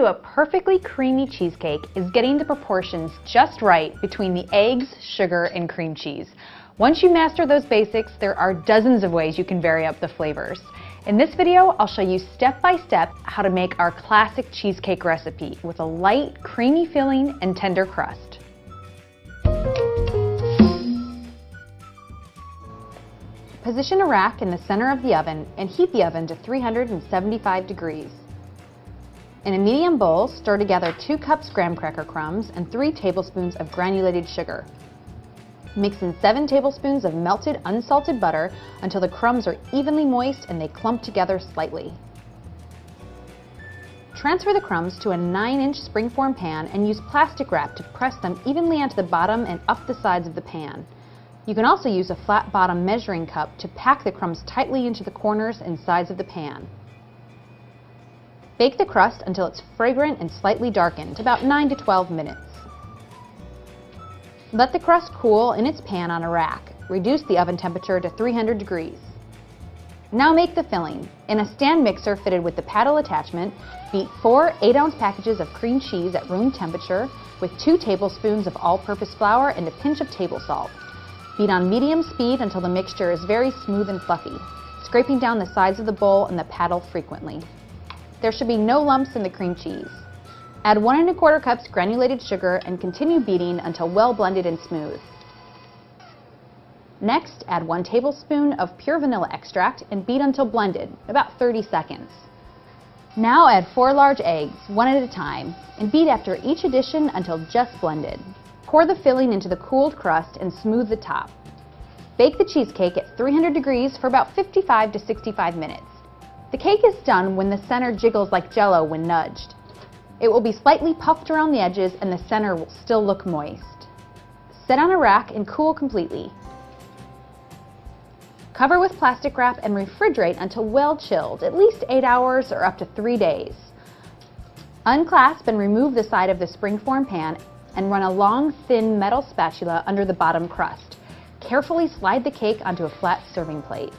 to a perfectly creamy cheesecake is getting the proportions just right between the eggs, sugar, and cream cheese. Once you master those basics, there are dozens of ways you can vary up the flavors. In this video, I'll show you step by step how to make our classic cheesecake recipe with a light, creamy filling and tender crust. Position a rack in the center of the oven and heat the oven to 375 degrees. In a medium bowl, stir together 2 cups graham cracker crumbs and 3 tablespoons of granulated sugar. Mix in 7 tablespoons of melted unsalted butter until the crumbs are evenly moist and they clump together slightly. Transfer the crumbs to a 9-inch springform pan and use plastic wrap to press them evenly onto the bottom and up the sides of the pan. You can also use a flat bottom measuring cup to pack the crumbs tightly into the corners and sides of the pan. Bake the crust until it's fragrant and slightly darkened, about 9 to 12 minutes. Let the crust cool in its pan on a rack. Reduce the oven temperature to 300 degrees. Now make the filling. In a stand mixer fitted with the paddle attachment, beat 4 8-ounce packages of cream cheese at room temperature with 2 tablespoons of all-purpose flour and a pinch of table salt. Beat on medium speed until the mixture is very smooth and fluffy, scraping down the sides of the bowl and the paddle frequently. There should be no lumps in the cream cheese. Add 1 1/4 cups granulated sugar and continue beating until well blended and smooth. Next, add 1 tablespoon of pure vanilla extract and beat until blended, about 30 seconds. Now add 4 large eggs, one at a time, and beat after each addition until just blended. Pour the filling into the cooled crust and smooth the top. Bake the cheesecake at 300 degrees for about 55 to 65 minutes. The cake is done when the center jiggles like Jell-O when nudged. It will be slightly puffed around the edges and the center will still look moist. Set on a rack and cool completely. Cover with plastic wrap and refrigerate until well chilled, at least 8 hours or up to 3 days. Unclasp and remove the side of the springform pan and run a long, thin metal spatula under the bottom crust. Carefully slide the cake onto a flat serving plate.